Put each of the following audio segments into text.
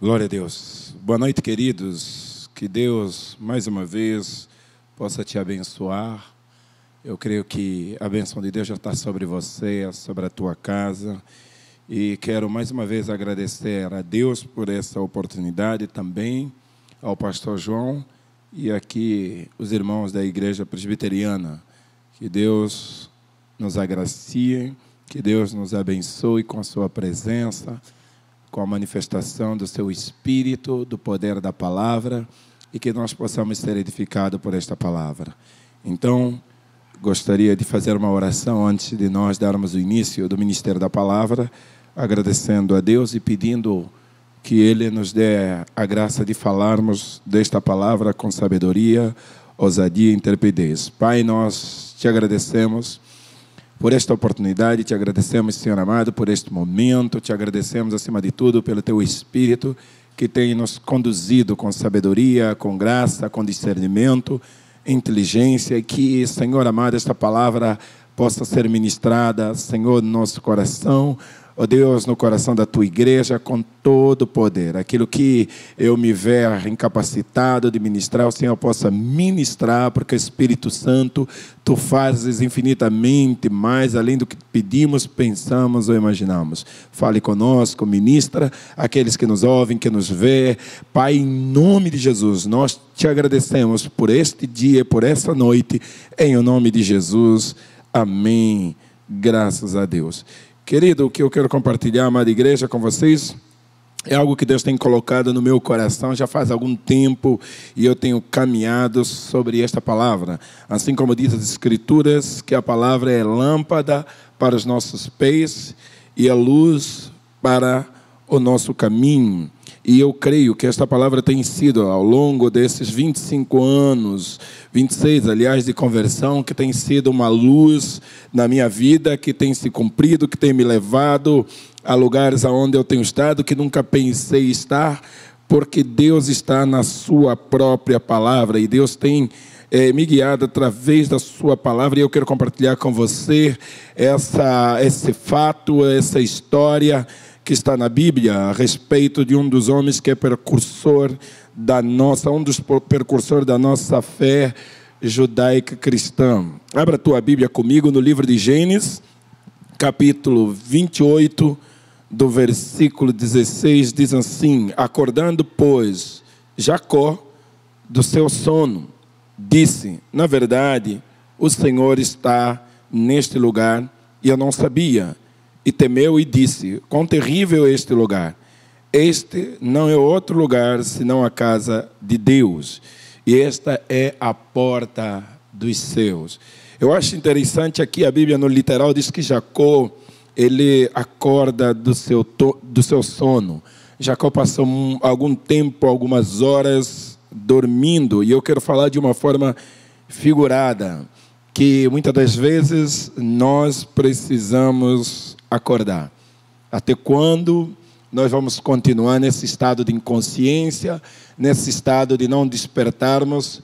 Glória a Deus. Boa noite, queridos. Que Deus, mais uma vez, possa te abençoar. Eu creio que a bênção de Deus já está sobre você, sobre a tua casa. E quero mais uma vez agradecer a Deus por essa oportunidade, também ao pastor João e aqui os irmãos da Igreja Presbiteriana. Que Deus nos agracie, que Deus nos abençoe com a sua presença, com a manifestação do seu Espírito, do poder da palavra, e que nós possamos ser edificados por esta palavra. Então, gostaria de fazer uma oração antes de nós darmos o início do Ministério da Palavra, agradecendo a Deus e pedindo que Ele nos dê a graça de falarmos desta palavra com sabedoria, ousadia e intrepidez. Pai, nós te agradecemos por esta oportunidade, te agradecemos, Senhor amado, por este momento, te agradecemos, acima de tudo, pelo Teu Espírito, que tem nos conduzido com sabedoria, com graça, com discernimento, inteligência, e que, Senhor amado, esta palavra possa ser ministrada, Senhor, no nosso coração, ó Deus, no coração da Tua igreja, com todo o poder. Aquilo que eu me ver incapacitado de ministrar, o Senhor possa ministrar, porque o Espírito Santo, Tu fazes infinitamente mais, além do que pedimos, pensamos ou imaginamos. Fale conosco, ministra aqueles que nos ouvem, que nos vê. Pai, em nome de Jesus, nós te agradecemos por este dia, por essa noite, em o nome de Jesus. Amém. Graças a Deus. Querido, o que eu quero compartilhar, amada igreja, com vocês é algo que Deus tem colocado no meu coração já faz algum tempo e eu tenho caminhado sobre esta palavra. Assim como diz as Escrituras, que a palavra é lâmpada para os nossos pés e a luz para o nosso caminho. E eu creio que esta palavra tem sido, ao longo desses 25 anos, 26, aliás, de conversão, que tem sido uma luz na minha vida, que tem se cumprido, que tem me levado a lugares aonde eu tenho estado, que nunca pensei estar, porque Deus está na sua própria palavra, e Deus tem me guiado através da sua palavra, e eu quero compartilhar com você esse fato, essa história que está na Bíblia, a respeito de um dos homens que é precursor da nossa, um dos precursores da nossa fé judaica cristã. Abra a tua Bíblia comigo no livro de Gênesis, capítulo 28, do versículo 16, diz assim: acordando, pois, Jacó do seu sono, disse: na verdade, o Senhor está neste lugar, e eu não sabia. E temeu e disse: quão terrível é este lugar! Este não é outro lugar senão a casa de Deus, e esta é a porta dos céus. Eu acho interessante aqui, a Bíblia no literal diz que Jacó, ele acorda do seu sono. Jacó passou algum tempo, algumas horas dormindo, e eu quero falar de uma forma figurada, que muitas das vezes nós precisamos acordar. Até quando nós vamos continuar nesse estado de inconsciência, nesse estado de não despertarmos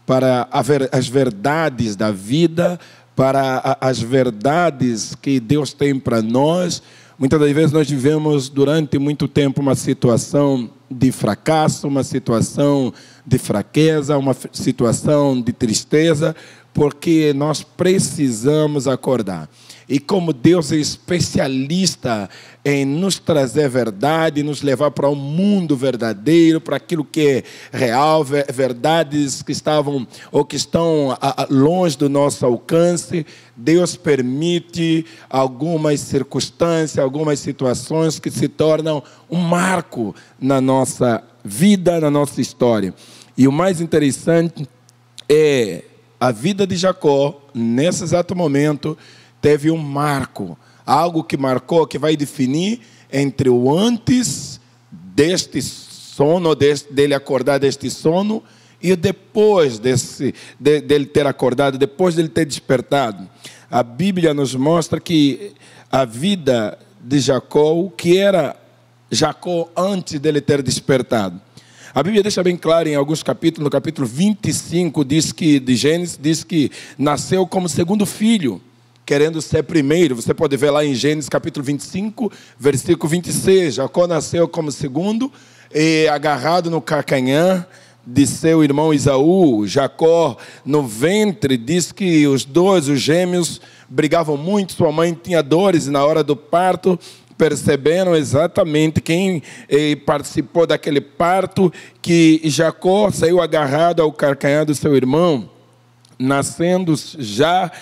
para as verdades da vida, para as verdades que Deus tem para nós? Muitas das vezes nós vivemos durante muito tempo uma situação de fracasso, uma situação de fraqueza, uma situação de tristeza, porque nós precisamos acordar. E como Deus é especialista em nos trazer verdade, nos levar para um mundo verdadeiro, para aquilo que é real, verdades que estavam ou que estão longe do nosso alcance, Deus permite algumas circunstâncias, algumas situações que se tornam um marco na nossa vida, na nossa história. E o mais interessante é a vida de Jacó, nesse exato momento, teve um marco, algo que marcou, que vai definir entre o antes deste sono, dele acordar deste sono, e o depois dele ter acordado, depois dele ter despertado. A Bíblia nos mostra que a vida de Jacó, o que era Jacó antes dele ter despertado. A Bíblia deixa bem claro em alguns capítulos, no capítulo 25 de Gênesis, diz que nasceu como segundo filho, querendo ser primeiro. Você pode ver lá em Gênesis capítulo 25, versículo 26. Jacó nasceu como segundo, agarrado no calcanhar de seu irmão Esaú. Jacó, no ventre, diz que os gêmeos, brigavam muito. Sua mãe tinha dores, e na hora do parto perceberam exatamente quem participou daquele parto, que Jacó saiu agarrado ao calcanhar do seu irmão, nascendo já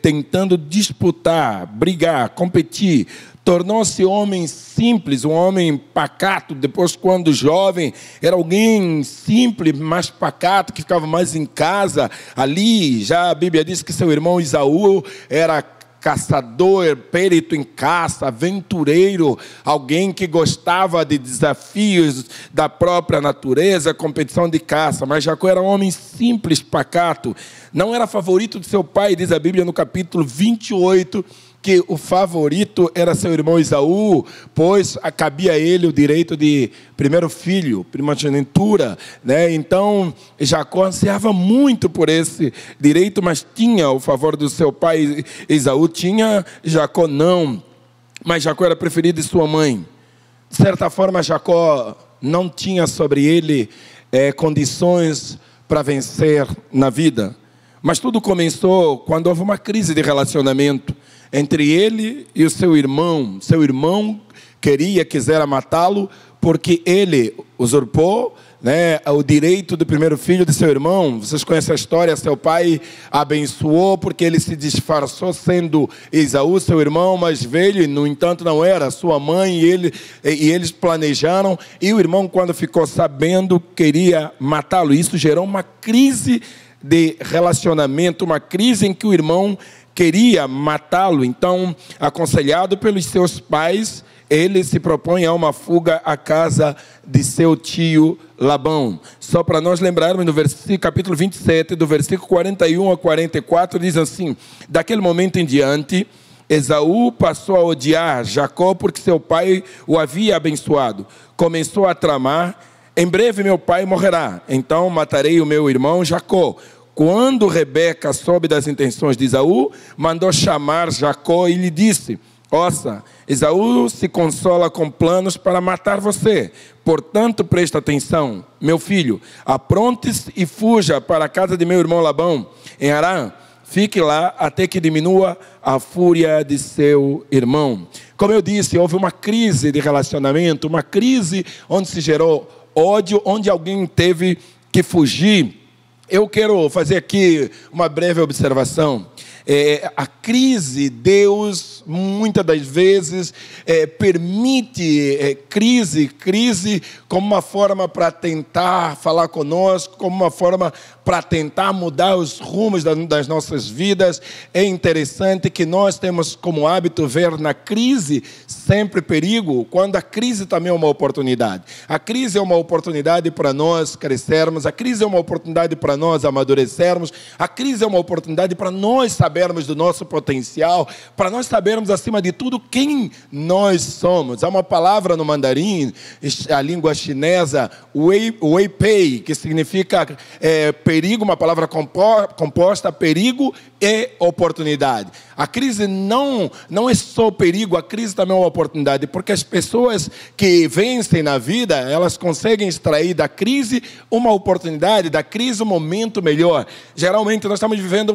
tentando disputar, brigar, competir. Tornou-se homem simples, um homem pacato. Depois, quando jovem, era alguém simples, mais pacato, que ficava mais em casa. Ali, já a Bíblia diz que seu irmão Esaú era caçador, perito em caça, aventureiro, alguém que gostava de desafios da própria natureza, competição de caça. Mas Jacó era um homem simples, pacato. Não era favorito de seu pai, diz a Bíblia no capítulo 28, que o favorito era seu irmão Esaú, pois cabia a ele o direito de primeiro filho, primogenitura, né? Então, Jacó ansiava muito por esse direito, mas tinha o favor do seu pai. Esaú tinha, Jacó não. Mas Jacó era preferido de sua mãe. De certa forma, Jacó não tinha sobre ele condições para vencer na vida. Mas tudo começou quando houve uma crise de relacionamento entre ele e o seu irmão. Seu irmão quisera matá-lo, porque ele usurpou, né, o direito do primeiro filho de seu irmão. Vocês conhecem a história. Seu pai abençoou porque ele se disfarçou sendo Esaú, seu irmão mais velho, e no entanto não era. Sua mãe e eles planejaram, e o irmão, quando ficou sabendo, queria matá-lo. Isso gerou uma crise de relacionamento, uma crise em que o irmão queria matá-lo. Então, aconselhado pelos seus pais, ele se propõe a uma fuga à casa de seu tio Labão. Só para nós lembrarmos, no capítulo 27, do versículo 41 a 44, diz assim: daquele momento em diante, Esaú passou a odiar Jacó porque seu pai o havia abençoado. Começou a tramar: em breve meu pai morrerá, então matarei o meu irmão Jacó. Quando Rebeca soube das intenções de Esaú, mandou chamar Jacó e lhe disse: ouça, Esaú se consola com planos para matar você. Portanto, presta atenção, meu filho, apronte-se e fuja para a casa de meu irmão Labão, em Harã. Fique lá até que diminua a fúria de seu irmão. Como eu disse, houve uma crise de relacionamento, uma crise onde se gerou ódio, onde alguém teve que fugir. Eu quero fazer aqui uma breve observação. A crise, Deus, muitas das vezes, permite crise como uma forma para tentar falar conosco, como uma forma para tentar mudar os rumos das nossas vidas. É interessante que nós temos como hábito ver na crise sempre perigo, quando a crise também é uma oportunidade. A crise é uma oportunidade para nós crescermos, a crise é uma oportunidade para nós amadurecermos, a crise é uma oportunidade para nós sabermos do nosso potencial, para nós sabermos, acima de tudo, quem nós somos. Há uma palavra no mandarim, a língua chinesa, wei pei, que significa perigo, uma palavra composta, perigo e oportunidade. A crise não é só perigo, a crise também é uma oportunidade, porque as pessoas que vencem na vida, elas conseguem extrair da crise uma oportunidade, da crise um momento melhor. Geralmente nós estamos vivendo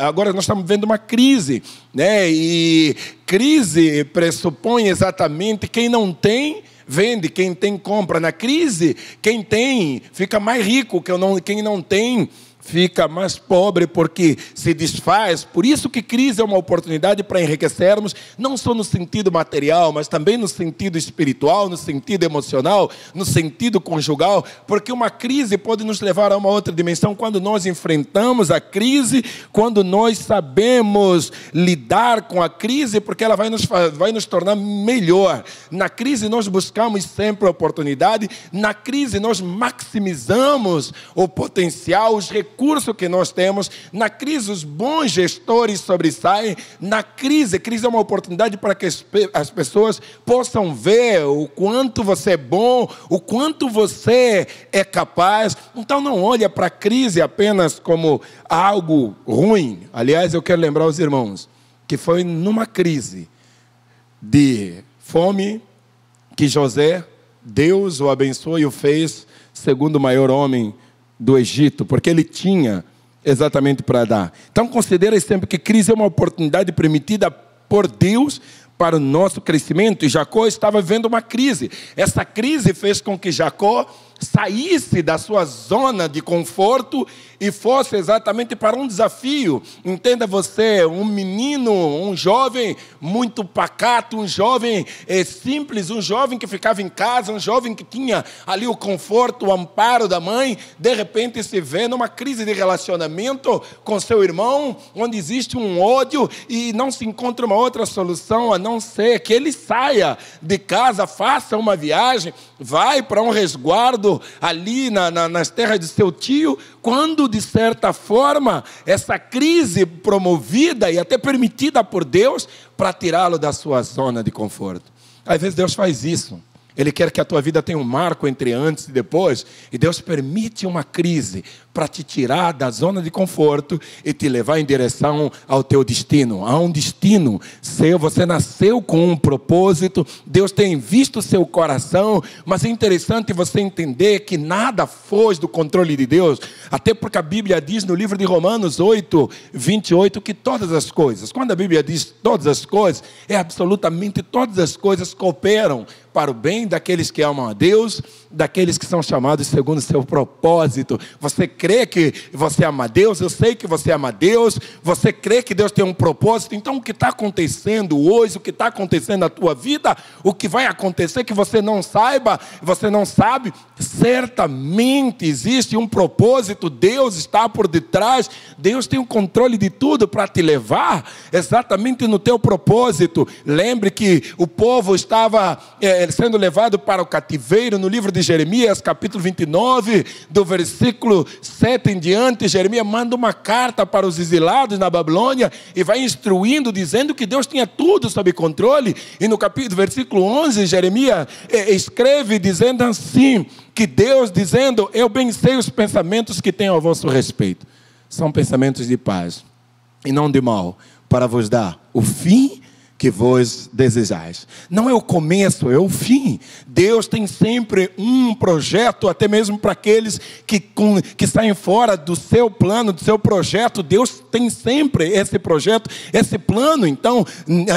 agora nós estamos vivendo uma crise, né? E crise pressupõe exatamente quem não tem vende, quem tem compra. Na crise, quem tem fica mais rico, quem não tem fica mais pobre, porque se desfaz. Por isso que crise é uma oportunidade para enriquecermos, não só no sentido material, mas também no sentido espiritual, no sentido emocional, no sentido conjugal, porque uma crise pode nos levar a uma outra dimensão quando nós enfrentamos a crise, quando nós sabemos lidar com a crise, porque ela vai nos tornar melhor. Na crise nós buscamos sempre a oportunidade, na crise nós maximizamos o potencial, os recursos que nós temos. Na crise os bons gestores sobressaem. Na crise é uma oportunidade para que as pessoas possam ver o quanto você é bom, o quanto você é capaz. Então não olha para a crise apenas como algo ruim. Aliás, eu quero lembrar os irmãos que foi numa crise de fome que José Deus o abençoou e o fez segundo o maior homem do Egito, porque ele tinha exatamente para dar. Então considere sempre que crise é uma oportunidade permitida por Deus para o nosso crescimento. E Jacó estava vivendo uma crise. Essa crise fez com que Jacó saísse da sua zona de conforto e fosse exatamente para um desafio. Entenda você, um menino, um jovem muito pacato, um jovem simples, um jovem que ficava em casa, um jovem que tinha ali o conforto, o amparo da mãe, de repente se vê numa crise de relacionamento com seu irmão, onde existe um ódio e não se encontra uma outra solução a não ser que ele saia de casa, faça uma viagem, vai para um resguardo ali nas terras de seu tio, quando de certa forma essa crise promovida e até permitida por Deus para tirá-lo da sua zona de conforto. Às vezes Deus faz isso. Ele quer que a tua vida tenha um marco entre antes e depois, e Deus permite uma crise para te tirar da zona de conforto e te levar em direção ao teu destino. Há um destino seu, você nasceu com um propósito, Deus tem visto o seu coração, mas é interessante você entender que nada foge do controle de Deus, até porque a Bíblia diz no livro de Romanos 8, 28, que todas as coisas, quando a Bíblia diz todas as coisas, é absolutamente todas as coisas cooperam para o bem daqueles que amam a Deus, daqueles que são chamados segundo o seu propósito. Você crê que você ama a Deus? Eu sei que você ama a Deus. Você crê que Deus tem um propósito? Então o que está acontecendo hoje, o que está acontecendo na tua vida, o que vai acontecer que você não saiba, você não sabe, certamente existe um propósito. Deus está por detrás, Deus tem o controle de tudo para te levar exatamente no teu propósito. Lembre que o povo estava sendo levado para o cativeiro. No livro de Jeremias, capítulo 29, do versículo 7 em diante, Jeremias manda uma carta para os exilados na Babilônia e vai instruindo, dizendo que Deus tinha tudo sob controle. E no capítulo, versículo 11, Jeremias escreve dizendo assim, que Deus dizendo: eu bem sei os pensamentos que tenho a vosso respeito. São pensamentos de paz e não de mal, para vos dar o fim que vos desejais. Não é o começo, é o fim. Deus tem sempre um projeto, até mesmo para aqueles que saem fora do seu plano, do seu projeto. Deus tem sempre esse projeto, esse plano. Então,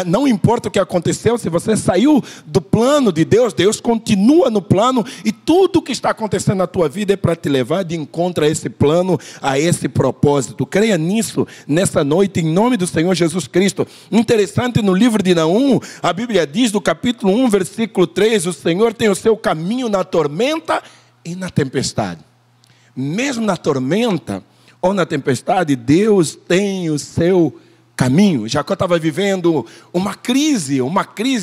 não importa o que aconteceu, se você saiu do plano de Deus, Deus continua no plano, e tudo o que está acontecendo na tua vida é para te levar de encontro a esse plano, a esse propósito. Creia nisso, nessa noite, em nome do Senhor Jesus Cristo. Interessante, no livro de Naum, a Bíblia diz, no capítulo 1, versículo 3, o Senhor tem o seu caminho na tormenta e na tempestade. Mesmo na tormenta ou na tempestade, Deus tem o seu caminho. Jacó estava vivendo uma crise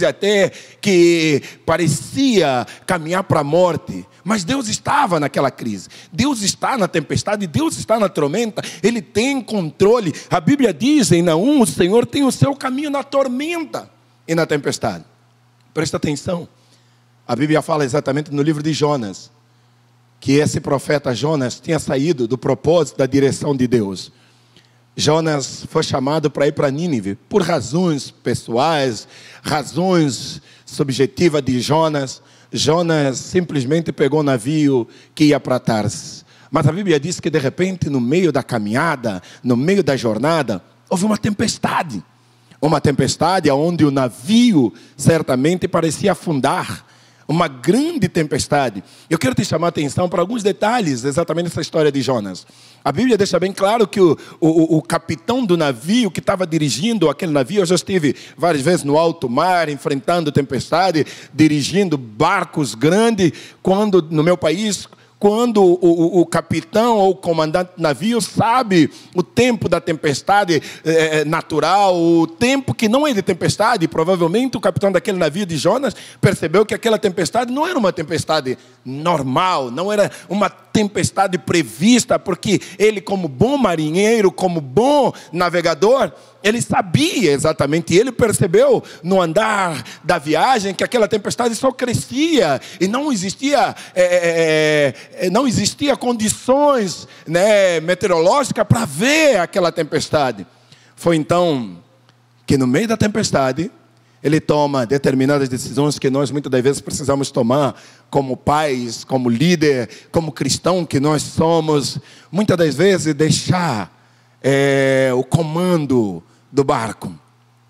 até que parecia caminhar para a morte. Mas Deus estava naquela crise. Deus está na tempestade, Deus está na tormenta. Ele tem controle. A Bíblia diz em Naum, o Senhor tem o seu caminho na tormenta e na tempestade. Presta atenção. A Bíblia fala exatamente no livro de Jonas, que esse profeta Jonas tinha saído do propósito, da direção de Deus. Jonas foi chamado para ir para Nínive, por razões pessoais, razões subjetivas de Jonas. Jonas simplesmente pegou o navio que ia para Tarsis. Mas a Bíblia diz que de repente, no meio da caminhada, no meio da jornada, houve uma tempestade. Uma tempestade onde o navio certamente parecia afundar. Uma grande tempestade. Eu quero te chamar a atenção para alguns detalhes exatamente nessa história de Jonas. A Bíblia deixa bem claro que o capitão do navio que estava dirigindo aquele navio, eu já estive várias vezes no alto mar, enfrentando tempestade, dirigindo barcos grandes, quando no meu país, quando o capitão ou o comandante do navio sabe o tempo da tempestade natural, o tempo que não é de tempestade. Provavelmente o capitão daquele navio de Jonas percebeu que aquela tempestade não era uma tempestade normal, não era uma tempestade prevista, porque ele, como bom marinheiro, como bom navegador, ele sabia exatamente, ele percebeu no andar da viagem que aquela tempestade só crescia e não existia condições meteorológicas para ver aquela tempestade. Foi então que no meio da tempestade, Ele toma determinadas decisões que nós muitas das vezes precisamos tomar como pais, como líder, como cristão que nós somos. Muitas das vezes deixar o comando do barco,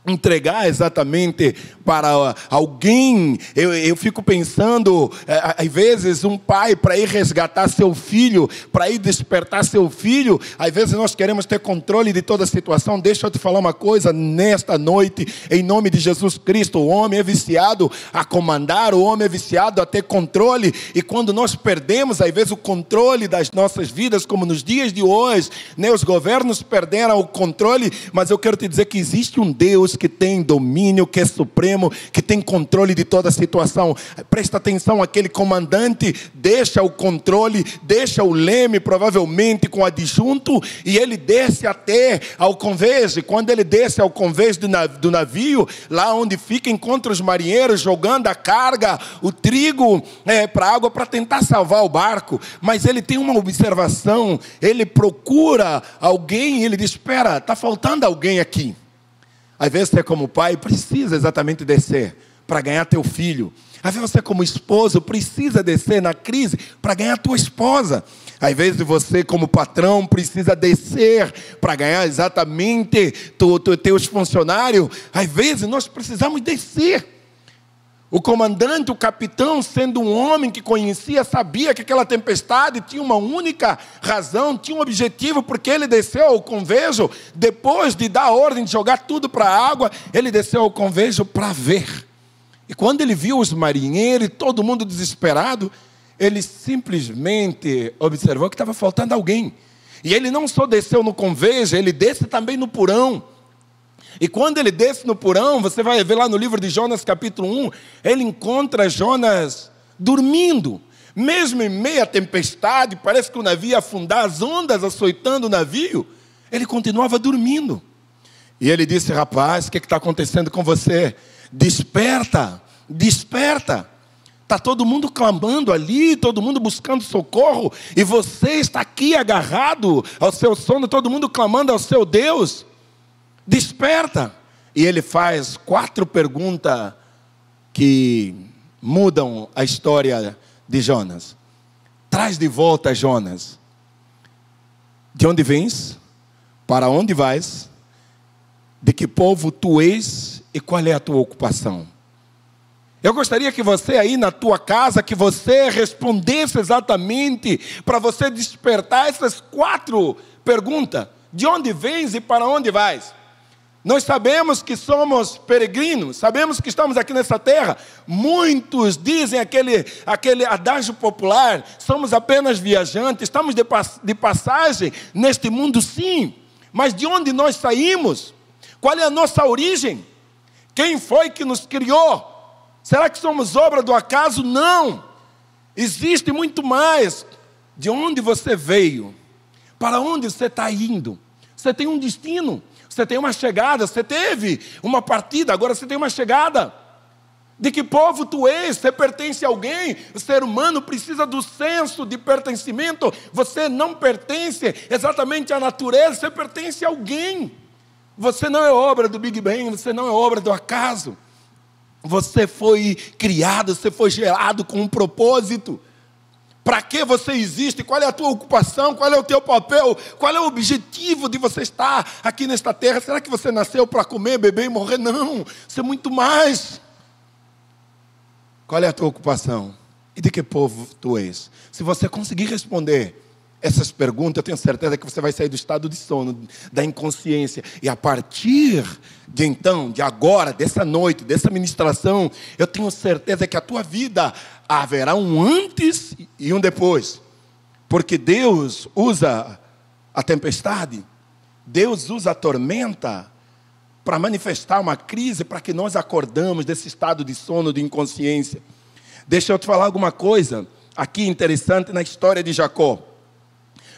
entregar exatamente para alguém. Eu fico pensando, às vezes um pai para ir resgatar seu filho, para ir despertar seu filho, às vezes nós queremos ter controle de toda a situação. Deixa eu te falar uma coisa, nesta noite, em nome de Jesus Cristo, o homem é viciado a comandar, o homem é viciado a ter controle, e quando nós perdemos, às vezes, o controle das nossas vidas, como nos dias de hoje, né, os governos perderam o controle, mas eu quero te dizer que existe um Deus que tem domínio, que é supremo, que tem controle de toda a situação. Presta atenção, aquele comandante deixa o controle, deixa o leme, provavelmente com adjunto, e ele desce até ao convés. E quando ele desce ao convés do navio, lá onde fica, encontra os marinheiros jogando a carga, o trigo para a água, para tentar salvar o barco. Mas ele tem uma observação, ele procura alguém, e ele diz: espera, está faltando alguém aqui. Às vezes você, como pai, precisa exatamente descer para ganhar teu filho. Às vezes você, como esposo, precisa descer na crise para ganhar tua esposa. Às vezes você, como patrão, precisa descer para ganhar exatamente teus funcionários. Às vezes nós precisamos descer. O comandante, o capitão, sendo um homem que conhecia, sabia que aquela tempestade tinha uma única razão, tinha um objetivo, porque ele desceu ao convejo, depois de dar a ordem de jogar tudo para a água, ele desceu ao convejo para ver. E quando ele viu os marinheiros, todo mundo desesperado, ele simplesmente observou que estava faltando alguém. E ele não só desceu no convejo, ele desce também no porão. E quando ele desce no porão, você vai ver lá no livro de Jonas, capítulo 1, ele encontra Jonas dormindo. Mesmo em meio à tempestade, parece que o navio ia afundar, as ondas açoitando o navio, ele continuava dormindo. E ele disse: rapaz, o que está acontecendo com você? Desperta, desperta. Está todo mundo clamando ali, todo mundo buscando socorro, e você está aqui agarrado ao seu sono, todo mundo clamando ao seu Deus. Desperta. E ele faz 4 perguntas que mudam a história de Jonas. Traz de volta, Jonas. De onde vens? Para onde vais? De que povo tu és? E qual é a tua ocupação? Eu gostaria que você aí na tua casa, que você respondesse exatamente, para você despertar essas 4 perguntas. De onde vens e para onde vais? Nós sabemos que somos peregrinos, sabemos que estamos aqui nessa terra. Muitos dizem aquele adágio popular: somos apenas viajantes, estamos de passagem neste mundo, sim. Mas de onde nós saímos? Qual é a nossa origem? Quem foi que nos criou? Será que somos obra do acaso? Não. Existe muito mais. De onde você veio? Para onde você está indo? Você tem um destino. Você tem uma chegada, você teve uma partida, agora você tem uma chegada. De que povo tu és? Você pertence a alguém? O ser humano precisa do senso de pertencimento. Você não pertence exatamente à natureza, você pertence a alguém. Você não é obra do Big Bang, você não é obra do acaso. Você foi criado, você foi gerado com um propósito. Para que você existe? Qual é a tua ocupação? Qual é o teu papel? Qual é o objetivo de você estar aqui nesta terra? Será que você nasceu para comer, beber e morrer? Não, isso é muito mais. Qual é a tua ocupação? E de que povo tu és? Se você conseguir responder essas perguntas, eu tenho certeza que você vai sair do estado de sono, da inconsciência. E a partir de então, de agora, dessa noite, dessa ministração, eu tenho certeza que a tua vida haverá um antes e um depois. Porque Deus usa a tempestade, Deus usa a tormenta para manifestar uma crise, para que nós acordamos desse estado de sono, de inconsciência. Deixa eu te falar alguma coisa aqui interessante na história de Jacó.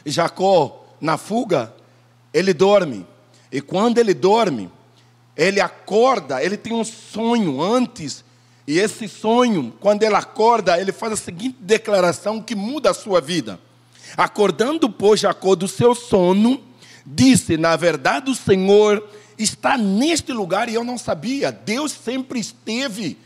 Jacó, na fuga, ele dorme. E quando ele dorme, ele acorda, ele tem um sonho antes. E esse sonho, quando ele acorda, ele faz a seguinte declaração que muda a sua vida. Acordando, pois, Jacó do seu sono, disse: na verdade o Senhor está neste lugar e eu não sabia. Deus sempre esteve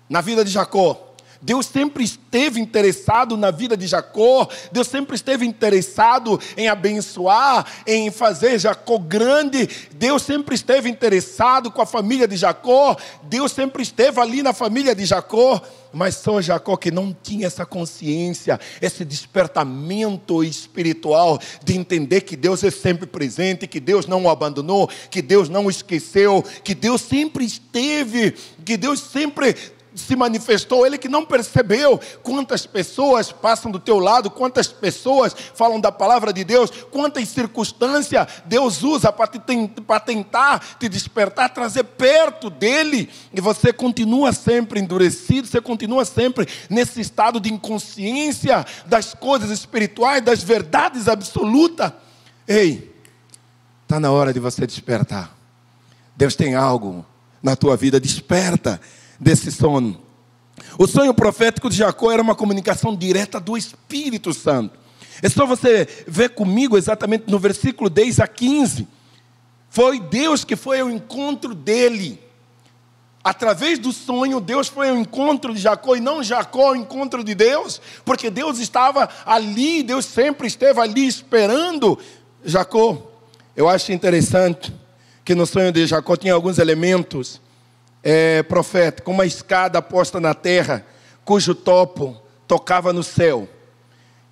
na vida de Jacó. Deus sempre esteve interessado na vida de Jacó. Deus sempre esteve interessado em abençoar, em fazer Jacó grande. Deus sempre esteve interessado com a família de Jacó. Deus sempre esteve ali na família de Jacó. Mas só Jacó que não tinha essa consciência, esse despertamento espiritual de entender que Deus é sempre presente, que Deus não o abandonou, que Deus não o esqueceu, que Deus sempre esteve, que Deus sempre se manifestou. Ele que não percebeu quantas pessoas passam do teu lado, quantas pessoas falam da palavra de Deus, quantas circunstâncias Deus usa para tentar te despertar, trazer perto dele, e você continua sempre endurecido, você continua sempre nesse estado de inconsciência das coisas espirituais, das verdades absolutas. Ei, está na hora de você despertar. Deus tem algo na tua vida, desperta desse sono. O sonho profético de Jacó era uma comunicação direta do Espírito Santo. É só você ver comigo exatamente no versículo 10 a 15. Foi Deus que foi ao encontro dele. Através do sonho, Deus foi ao encontro de Jacó e não Jacó ao encontro de Deus, porque Deus estava ali, Deus sempre esteve ali esperando Jacó. Eu acho interessante que no sonho de Jacó tinha alguns elementos profético, uma escada posta na terra, cujo topo tocava no céu.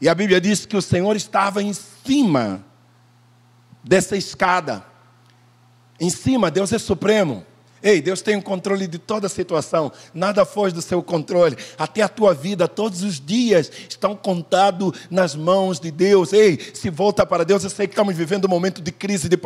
E a Bíblia diz que o Senhor estava em cima dessa escada. Em cima, Deus é supremo. Ei, Deus tem o controle de toda a situação. Nada foge do seu controle. Até a tua vida, todos os dias, estão contados nas mãos de Deus. Ei, se volta para Deus. Eu sei que estamos vivendo um momento de crise de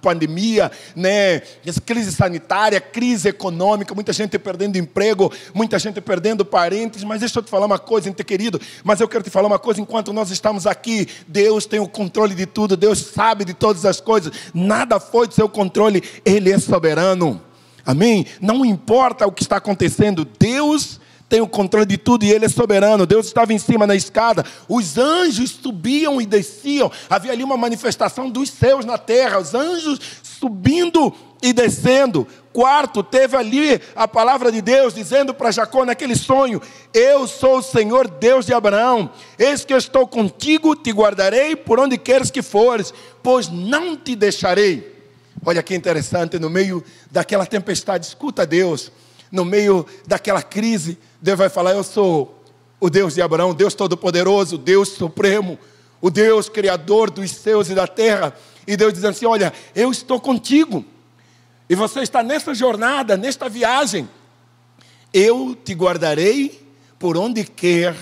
pandemia, né? Crise sanitária, crise econômica, muita gente perdendo emprego, muita gente perdendo parentes. Mas deixa eu te falar uma coisa, querido. Mas eu quero te falar uma coisa, enquanto nós estamos aqui, Deus tem o controle de tudo. Deus sabe de todas as coisas. Nada foi do seu controle. Ele é soberano. Amém? Não importa o que está acontecendo, Deus tem o controle de tudo e Ele é soberano. Deus estava em cima na escada, os anjos subiam e desciam, havia ali uma manifestação dos céus na terra, os anjos subindo e descendo. Quarto, teve ali a palavra de Deus dizendo para Jacó naquele sonho: eu sou o Senhor Deus de Abraão, eis que eu estou contigo, te guardarei por onde queres que fores, pois não te deixarei. Olha que interessante, no meio daquela tempestade, escuta Deus, no meio daquela crise, Deus vai falar: eu sou o Deus de Abraão, Deus Todo-Poderoso, Deus Supremo, o Deus Criador dos céus e da terra. E Deus diz assim: olha, eu estou contigo, e você está nessa jornada, nesta viagem, eu te guardarei por onde quer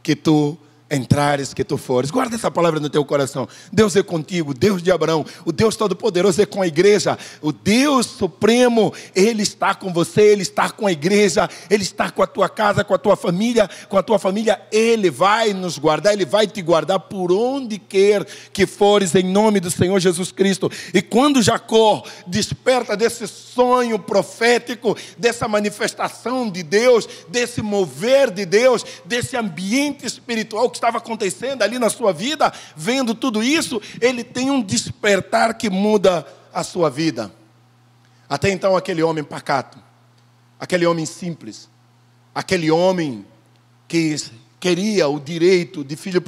que tu entrares, que tu fores. Guarda essa palavra no teu coração. Deus é contigo, Deus de Abraão, o Deus Todo-Poderoso é com a igreja, o Deus Supremo, Ele está com você, Ele está com a igreja, Ele está com a tua casa, com a tua família, Ele vai nos guardar, Ele vai te guardar por onde quer que fores, em nome do Senhor Jesus Cristo. E quando Jacó desperta desse sonho profético, dessa manifestação de Deus, desse mover de Deus, desse ambiente espiritual que estava acontecendo ali na sua vida, vendo tudo isso, ele tem um despertar que muda a sua vida. Até então, aquele homem pacato, aquele homem simples, aquele homem que queria o direito de filho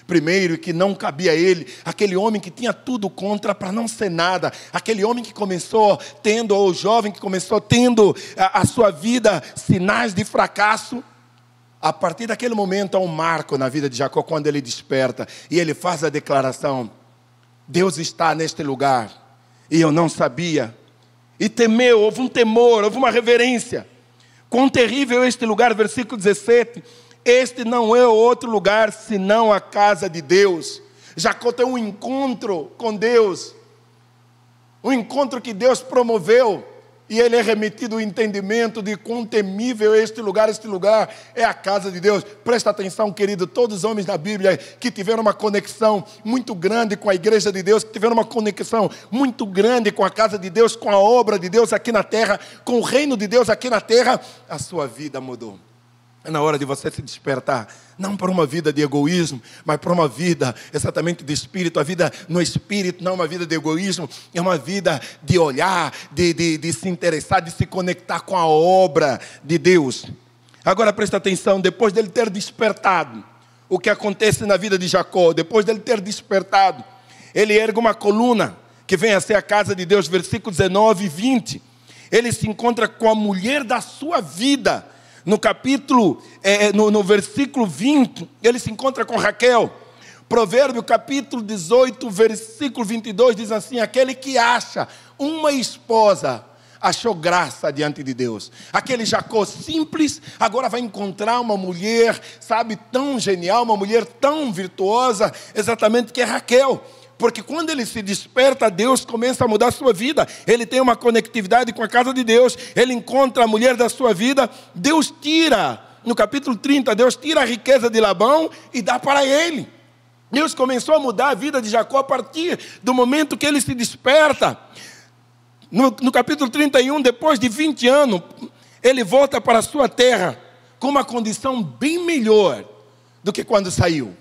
primeiro e que não cabia a ele, aquele homem que tinha tudo contra para não ser nada, aquele homem que começou tendo, ou jovem que começou tendo a sua vida sinais de fracasso. A partir daquele momento há um marco na vida de Jacó, quando ele desperta e ele faz a declaração: Deus está neste lugar e eu não sabia. E temeu, houve um temor, houve uma reverência. Quão terrível é este lugar, versículo 17: este não é outro lugar senão a casa de Deus. Jacó tem um encontro com Deus, um encontro que Deus promoveu. E ele é remetido ao entendimento de quão temível é este lugar é a casa de Deus. Presta atenção, querido, todos os homens da Bíblia que tiveram uma conexão muito grande com a igreja de Deus, que tiveram uma conexão muito grande com a casa de Deus, com a obra de Deus aqui na terra, com o reino de Deus aqui na terra, a sua vida mudou. É na hora de você se despertar, não para uma vida de egoísmo, mas para uma vida exatamente de espírito. A vida no espírito não é uma vida de egoísmo, é uma vida de olhar, de se interessar, de se conectar com a obra de Deus. Agora presta atenção, depois dele ter despertado, o que acontece na vida de Jacó, depois dele ter despertado, ele ergue uma coluna, que vem a ser a casa de Deus, versículos 19 e 20. Ele se encontra com a mulher da sua vida. No capítulo, no versículo 20, ele se encontra com Raquel. Provérbio capítulo 18, versículo 22, diz assim: aquele que acha uma esposa, achou graça diante de Deus. Aquele Jacó simples, agora vai encontrar uma mulher, sabe, tão genial, uma mulher tão virtuosa, exatamente, que é Raquel. Porque quando ele se desperta, Deus começa a mudar a sua vida. Ele tem uma conectividade com a casa de Deus. Ele encontra a mulher da sua vida. Deus tira, no capítulo 30, Deus tira a riqueza de Labão e dá para ele. Deus começou a mudar a vida de Jacó a partir do momento que ele se desperta. No capítulo 31, depois de 20 anos, ele volta para a sua terra com uma condição bem melhor do que quando saiu.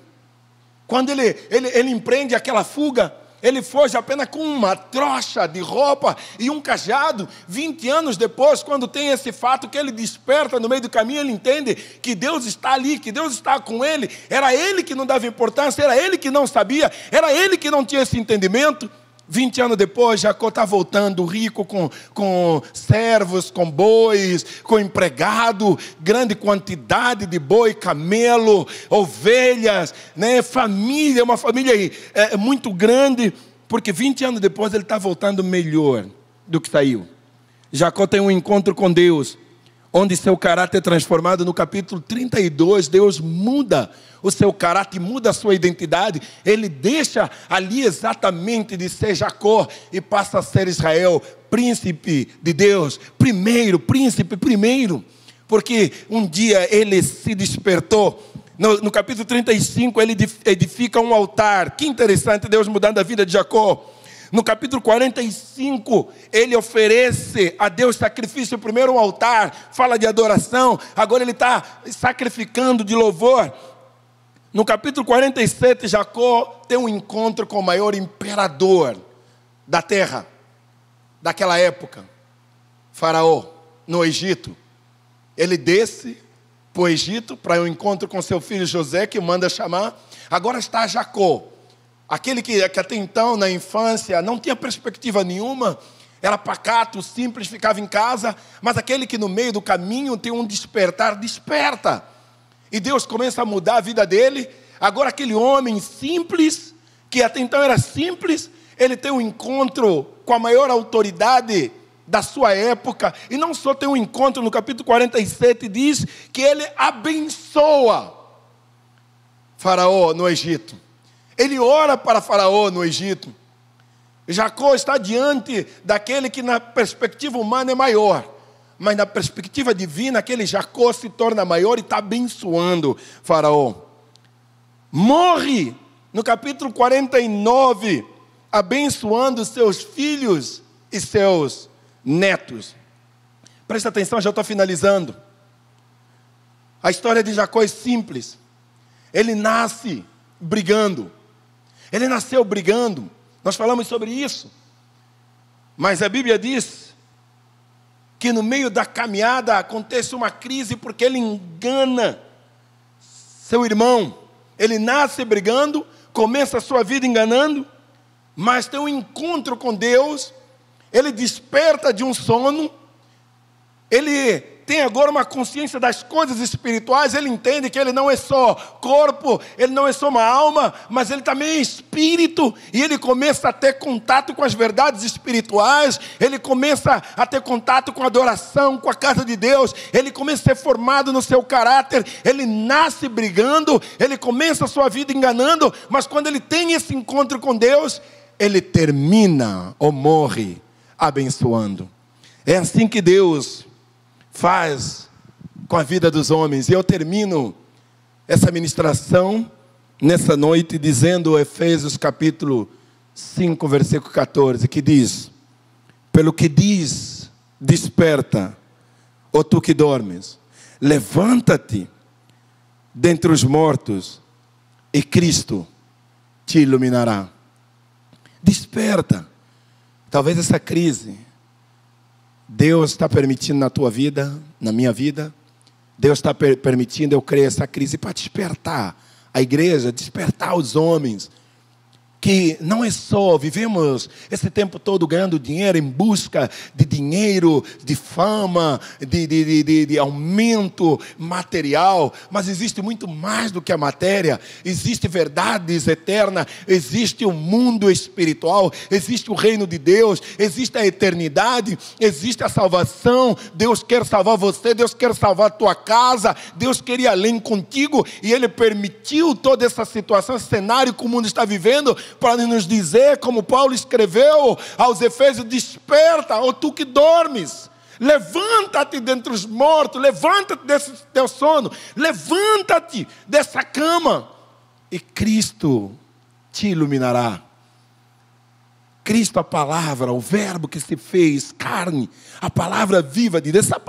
Quando ele empreende aquela fuga, ele foge apenas com uma trouxa de roupa e um cajado. 20 anos depois, quando tem esse fato que ele desperta no meio do caminho, ele entende que Deus está ali, que Deus está com ele. Era ele que não dava importância, era ele que não sabia, era ele que não tinha esse entendimento. 20 anos depois, Jacó está voltando rico com servos, com bois, com empregado, grande quantidade de boi, camelo, ovelhas, né? Família, uma família muito grande, porque 20 anos depois ele está voltando melhor do que saiu. Jacó tem um encontro com Deus, onde seu caráter é transformado. No capítulo 32, Deus muda o seu caráter, muda a sua identidade. Ele deixa ali exatamente de ser Jacó e passa a ser Israel, príncipe de Deus, príncipe primeiro, porque um dia ele se despertou. No capítulo 35, ele edifica um altar. Que interessante, Deus mudando a vida de Jacó. No capítulo 45, ele oferece a Deus sacrifício. Primeiro um altar, fala de adoração. Agora ele está sacrificando de louvor. No capítulo 47, Jacó tem um encontro com o maior imperador da terra, daquela época, Faraó, no Egito. Ele desce para o Egito, para um encontro com seu filho José, que manda chamar. Agora está Jacó. Aquele que até então, na infância, não tinha perspectiva nenhuma, era pacato, simples, ficava em casa, mas aquele que no meio do caminho tem um despertar, desperta. E Deus começa a mudar a vida dele. Agora aquele homem simples, que até então era simples, ele tem um encontro com a maior autoridade da sua época. E não só tem um encontro, no capítulo 47 diz que ele abençoa Faraó no Egito. Ele ora para Faraó no Egito. Jacó está diante daquele que na perspectiva humana é maior, mas na perspectiva divina, aquele Jacó se torna maior e está abençoando Faraó. Morre no capítulo 49, abençoando seus filhos e seus netos. Presta atenção, já estou finalizando. A história de Jacó é simples. Ele nasce brigando. Ele nasceu brigando. Nós falamos sobre isso. Mas a Bíblia diz que no meio da caminhada acontece uma crise porque ele engana seu irmão. Ele nasce brigando, começa a sua vida enganando, mas tem um encontro com Deus. Ele desperta de um sono. Ele tem agora uma consciência das coisas espirituais. Ele entende que ele não é só corpo, ele não é só uma alma, mas ele também é espírito. E ele começa a ter contato com as verdades espirituais. Ele começa a ter contato com a adoração, com a casa de Deus. Ele começa a ser formado no seu caráter. Ele nasce brigando, ele começa a sua vida enganando, mas quando ele tem esse encontro com Deus, ele termina ou morre abençoando. É assim que Deus faz com a vida dos homens. E eu termino essa ministração nessa noite dizendo Efésios capítulo 5, versículo 14, que diz: pelo que diz, desperta, ó tu que dormes, Levanta-te dentre os mortos e Cristo te iluminará. Desperta. Talvez essa crise Deus está permitindo na tua vida, na minha vida. Deus está permitindo, eu creio, essa crise para despertar a igreja, despertar os homens. Que não é só, vivemos esse tempo todo ganhando dinheiro em busca de dinheiro, de fama, de aumento material, mas existe muito mais do que a matéria, existe verdades eternas, existe o mundo espiritual, existe o reino de Deus, existe a eternidade, existe a salvação. Deus quer salvar você, Deus quer salvar a tua casa, Deus quer ir além contigo, e Ele permitiu toda essa situação, esse cenário que o mundo está vivendo, para nos dizer, como Paulo escreveu aos Efésios: desperta, ó tu que dormes, levanta-te dentre os mortos, levanta-te desse teu sono, levanta-te dessa cama, e Cristo te iluminará. Cristo, a palavra, o verbo que se fez carne, a palavra viva de Deus, essa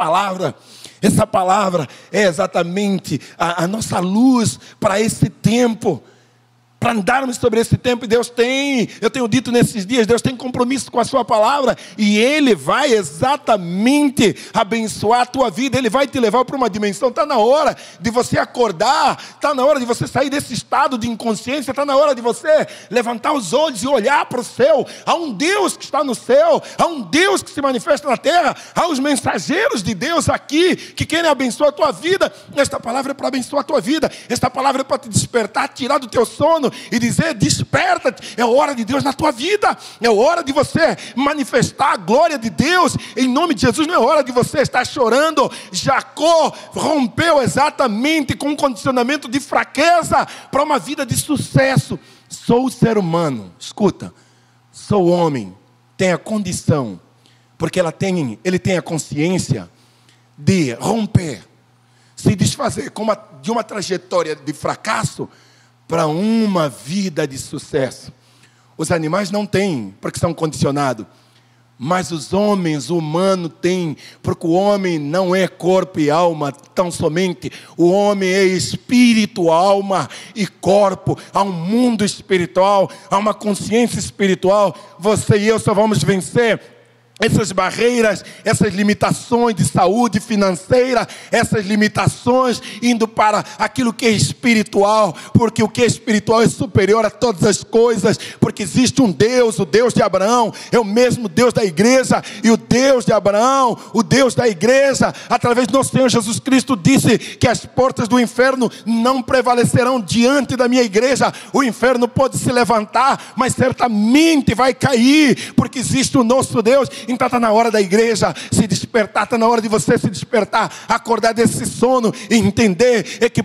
palavra é exatamente a nossa luz para esse tempo, para andarmos sobre esse tempo. E Deus tem, eu tenho dito nesses dias, Deus tem compromisso com a sua palavra, e Ele vai exatamente abençoar a tua vida, Ele vai te levar para uma dimensão. Está na hora de você acordar, está na hora de você sair desse estado de inconsciência, está na hora de você levantar os olhos e olhar para o céu. Há um Deus que está no céu, há um Deus que se manifesta na terra, há os mensageiros de Deus aqui, que querem abençoar a tua vida. Esta palavra é para abençoar a tua vida, esta palavra é para te despertar, tirar do teu sono, e dizer: desperta-te, é hora de Deus na tua vida, é hora de você manifestar a glória de Deus, em nome de Jesus. Não é hora de você estar chorando. Jacó rompeu exatamente com um condicionamento de fraqueza para uma vida de sucesso. Sou o ser humano, escuta, sou homem, tem a condição, porque ele tem a consciência de romper, se desfazer de uma trajetória de fracasso para uma vida de sucesso. Os animais não têm, porque são condicionados. Mas os homens, o humano tem, porque o homem não é corpo e alma tão somente. O homem é espírito, alma e corpo. Há um mundo espiritual, há uma consciência espiritual. Você e eu só vamos vencer essas barreiras, essas limitações de saúde financeira, essas limitações indo para aquilo que é espiritual, porque o que é espiritual é superior a todas as coisas, porque existe um Deus, o Deus de Abraão, é o mesmo Deus da igreja, e o Deus de Abraão, o Deus da igreja, através do nosso Senhor Jesus Cristo, disse que as portas do inferno não prevalecerão diante da minha igreja. O inferno pode se levantar, mas certamente vai cair, porque existe o nosso Deus. Então está na hora da igreja se despertar, está na hora de você se despertar, acordar desse sono e entender que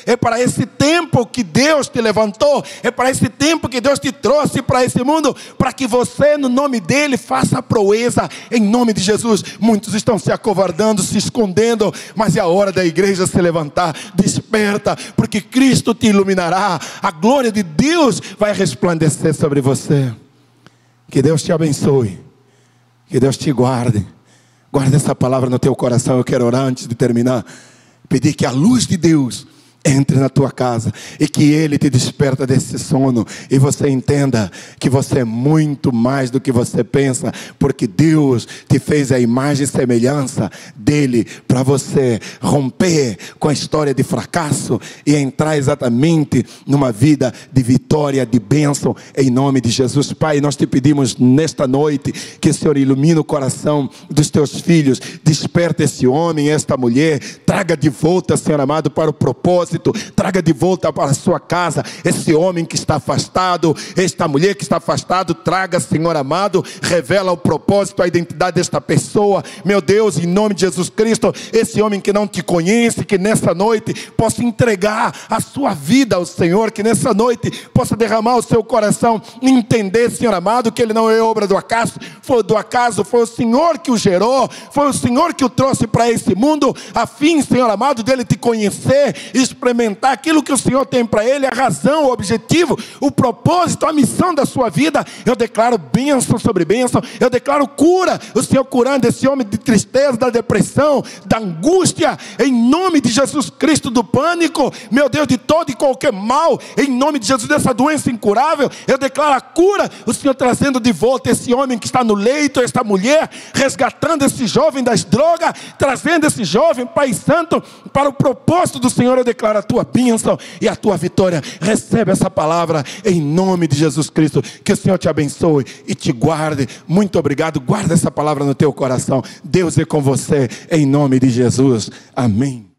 é para esse tempo que Deus te levantou, é para esse tempo que Deus te trouxe para esse mundo, para que você, no nome dEle, faça a proeza, em nome de Jesus. Muitos estão se acovardando, se escondendo, mas é a hora da igreja se levantar. Desperta, porque Cristo te iluminará, a glória de Deus vai resplandecer sobre você. Que Deus te abençoe, que Deus te guarde. Guarda essa palavra no teu coração. Eu quero orar antes de terminar, pedir que a luz de Deus entre na tua casa e que Ele te desperta desse sono e você entenda que você é muito mais do que você pensa, porque Deus te fez a imagem e semelhança dEle, para você romper com a história de fracasso e entrar exatamente numa vida de vitória, de bênção, em nome de Jesus. Pai, nós te pedimos nesta noite que o Senhor ilumine o coração dos teus filhos, desperta esse homem, esta mulher, traga de volta, Senhor amado, para o propósito, traga de volta para a sua casa esse homem que está afastado, esta mulher que está afastado, traga, Senhor amado, revela o propósito, a identidade desta pessoa, meu Deus, em nome de Jesus Cristo. Esse homem que não te conhece, que nessa noite possa entregar a sua vida ao Senhor, que nessa noite possa derramar o seu coração, entender, Senhor amado, que ele não é obra do acaso, foi o Senhor que o gerou, foi o Senhor que o trouxe para esse mundo, a fim, Senhor amado, dele te conhecer, experimentar aquilo que o Senhor tem para ele, a razão, o objetivo, o propósito, a missão da sua vida. Eu declaro bênção sobre bênção, eu declaro cura, o Senhor curando esse homem de tristeza, da depressão, da angústia, em nome de Jesus Cristo, do pânico, meu Deus, de todo e qualquer mal, em nome de Jesus, dessa doença incurável. Eu declaro a cura, o Senhor trazendo de volta esse homem que está no leito, esta mulher, resgatando esse jovem das drogas, trazendo esse jovem, Pai Santo, para o propósito do Senhor. Eu declaro a tua bênção e a tua vitória. Recebe essa palavra em nome de Jesus Cristo. Que o Senhor te abençoe e te guarde. Muito obrigado. Guarda essa palavra no teu coração. Deus é com você em nome de Jesus. Amém.